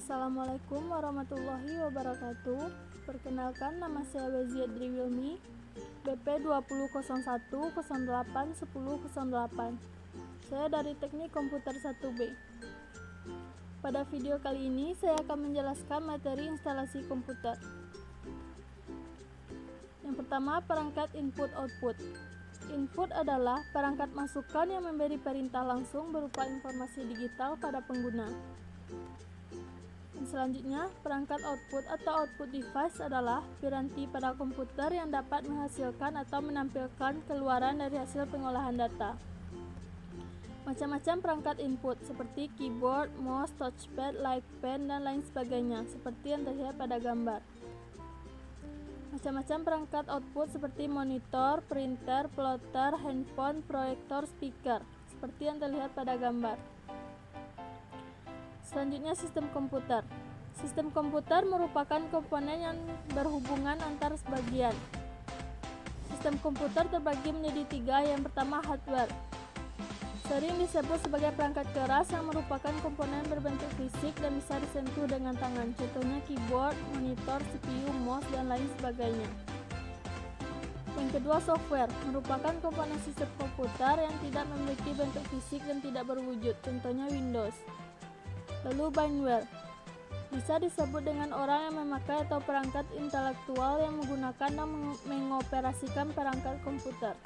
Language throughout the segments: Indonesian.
Assalamualaikum warahmatullahi wabarakatuh. Perkenalkan, nama saya Wazia Driwilmi, BP 2001081008. Saya dari Teknik Komputer 1B. Pada video kali ini saya akan menjelaskan materi instalasi komputer. Yang pertama, perangkat input-output. Input adalah perangkat masukan yang memberi perintah langsung berupa informasi digital pada pengguna. Selanjutnya, perangkat output atau output device adalah piranti pada komputer yang dapat menghasilkan atau menampilkan keluaran dari hasil pengolahan data. Macam-macam perangkat input seperti keyboard, mouse, touchpad, live pen, dan lain sebagainya, seperti yang terlihat pada gambar. Macam-macam perangkat output seperti monitor, printer, plotter, handphone, proyektor, speaker, seperti yang terlihat pada gambar. Selanjutnya, sistem komputer. Sistem komputer merupakan komponen yang berhubungan antar bagian. Sistem komputer terbagi menjadi tiga. Yang pertama, hardware. Sering disebut sebagai perangkat keras yang merupakan komponen berbentuk fisik dan bisa disentuh dengan tangan. Contohnya keyboard, monitor, CPU, mouse, dan lain sebagainya. Yang kedua, software. Merupakan komponen sistem komputer yang tidak memiliki bentuk fisik dan tidak berwujud. Contohnya Windows. Lalu binware, bisa disebut dengan orang yang memakai atau perangkat intelektual yang menggunakan dan mengoperasikan perangkat komputer.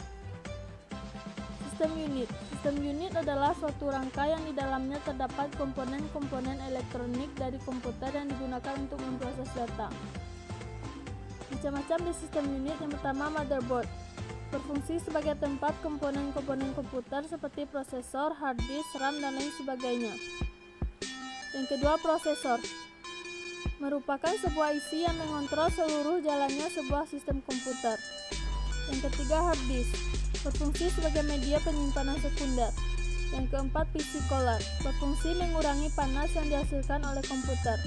Sistem unit. Sistem unit adalah suatu rangka yang di dalamnya terdapat komponen-komponen elektronik dari komputer yang digunakan untuk memproses data. Macam-macam di sistem unit. Yang pertama, motherboard. Berfungsi sebagai tempat komponen-komponen komputer seperti prosesor, hard disk, RAM, dan lain sebagainya. Yang kedua, prosesor. Merupakan sebuah IC yang mengontrol seluruh jalannya sebuah sistem komputer. Yang ketiga, hard disk. Berfungsi sebagai media penyimpanan sekunder. Yang keempat, PC cooler. Berfungsi mengurangi panas yang dihasilkan oleh komputer.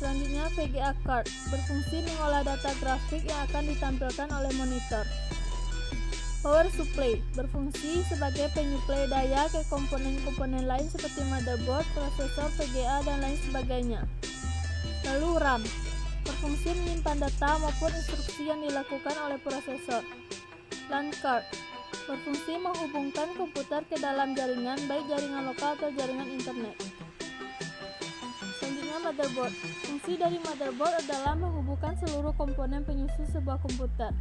Selanjutnya, VGA card. Berfungsi mengolah data grafik yang akan ditampilkan oleh monitor. Power supply berfungsi sebagai penyuplai daya ke komponen-komponen lain seperti motherboard, prosesor, VGA, dan lain sebagainya. Lalu RAM berfungsi menyimpan data maupun instruksi yang dilakukan oleh prosesor. LAN card berfungsi menghubungkan komputer ke dalam jaringan, baik jaringan lokal atau jaringan internet. Selanjutnya, motherboard. Fungsi dari motherboard adalah menghubungkan seluruh komponen penyusun sebuah komputer.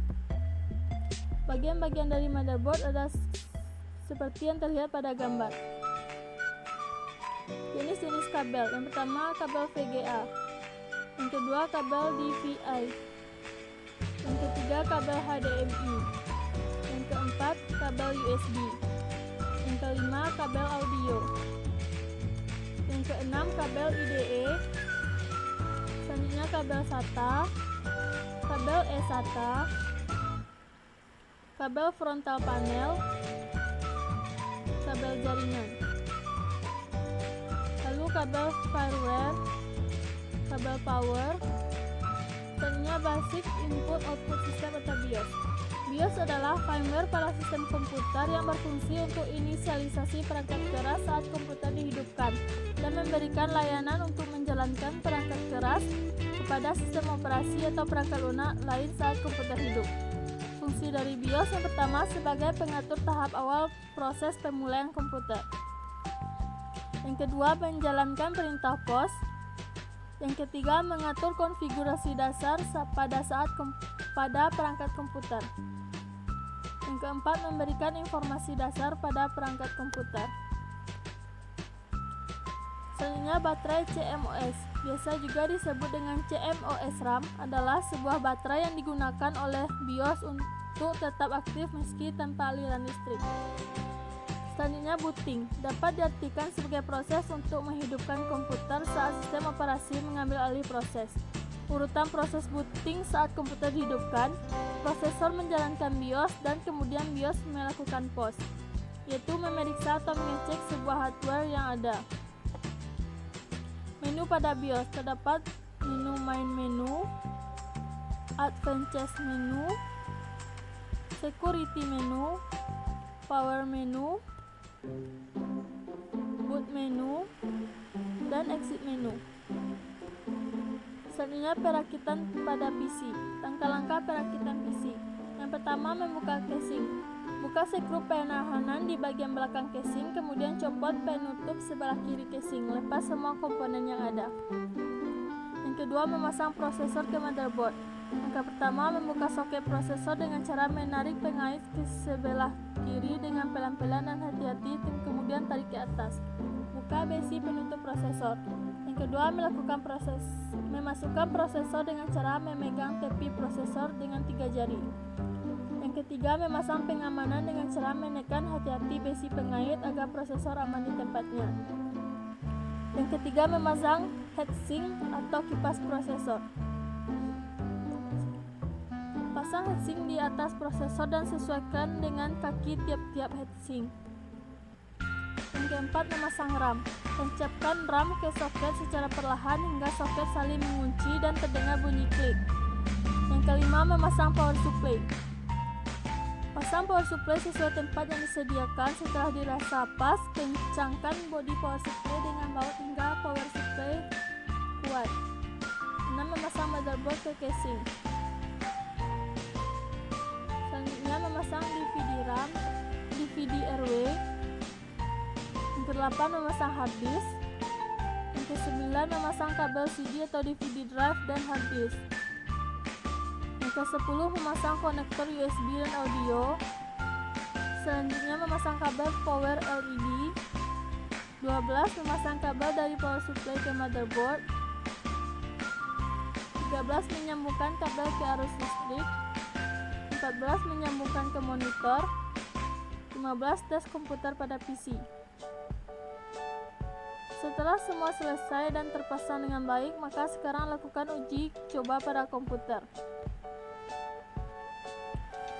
Bagian-bagian dari motherboard adalah seperti yang terlihat pada gambar. Jenis-jenis kabel. Yang pertama, kabel VGA. Yang kedua, kabel DVI. Yang ketiga, kabel HDMI. Yang keempat, kabel USB. Yang kelima, kabel audio. Yang keenam, kabel IDE. Selanjutnya, kabel SATA, kabel eSATA, kabel frontal panel, kabel jaringan, lalu kabel firewire, kabel power. Selanjutnya, basic input output system atau BIOS. BIOS adalah firmware pada sistem komputer yang berfungsi untuk inisialisasi perangkat keras saat komputer dihidupkan dan memberikan layanan untuk menjalankan perangkat keras kepada sistem operasi atau perangkat lunak lain saat komputer hidup. Fungsi dari BIOS yang pertama sebagai pengatur tahap awal proses pemulaian komputer. Yang kedua, menjalankan perintah POS. Yang ketiga, mengatur konfigurasi dasar pada perangkat komputer. Yang keempat, memberikan informasi dasar pada perangkat komputer. Selanjutnya, baterai CMOS. Biasa juga disebut dengan CMOS RAM, adalah sebuah baterai yang digunakan oleh BIOS untuk tetap aktif meski tanpa aliran listrik. Selanjutnya, booting. Dapat diartikan sebagai proses untuk menghidupkan komputer saat sistem operasi mengambil alih proses. Urutan proses booting saat komputer dihidupkan, prosesor menjalankan BIOS, dan kemudian BIOS melakukan POS, yaitu memeriksa atau mengecek sebuah hardware yang ada. Menu pada BIOS terdapat menu main menu, advanced menu, security menu, power menu, boot menu, dan exit menu. Selanjutnya perakitan pada PC. Langkah-langkah perakitan PC. Yang pertama, membuka casing. Buka sekrup penahanan di bagian belakang casing, kemudian copot penutup sebelah kiri casing. Lepas semua komponen yang ada. Yang kedua, memasang prosesor ke motherboard. Langkah pertama, membuka soket prosesor dengan cara menarik pengait ke sebelah kiri dengan pelan-pelan dan hati-hati, kemudian tarik ke atas. Buka besi penutup prosesor. Yang kedua, memasukkan prosesor dengan cara memegang tepi prosesor dengan 3 jari. Yang ketiga, memasang pengamanan dengan cara menekan hati-hati besi pengait agar prosesor aman di tempatnya. Yang ketiga, memasang heatsink atau kipas prosesor. Pasang heatsink di atas prosesor dan sesuaikan dengan kaki tiap-tiap heatsink. Yang keempat, memasang RAM. Tancapkan RAM ke soket secara perlahan hingga soket saling mengunci dan terdengar bunyi klik. Yang kelima, memasang power supply. Pasang power supply sesuai tempat yang disediakan. Setelah dirasa pas, kencangkan bodi power supply dengan baut hingga power supply kuat. 6. Memasang motherboard ke casing. Selanjutnya, memasang DVD RAM, DVD RW. Yang ke-8, memasang hard disk. Yang ke-9, memasang kabel CD atau DVD drive dan hard disk. Yang ke-10, memasang konektor USB dan audio. Selanjutnya, memasang kabel power LED. 12. Memasang kabel dari power supply ke motherboard. 13. Menyambungkan kabel ke arus listrik. 14. Menyambungkan ke monitor. 15. Tes komputer pada PC. Setelah semua selesai dan terpasang dengan baik, maka sekarang lakukan uji coba pada komputer.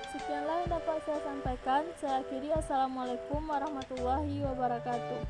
Sekianlah yang dapat saya sampaikan. Saya akhiri. Assalamualaikum warahmatullahi wabarakatuh.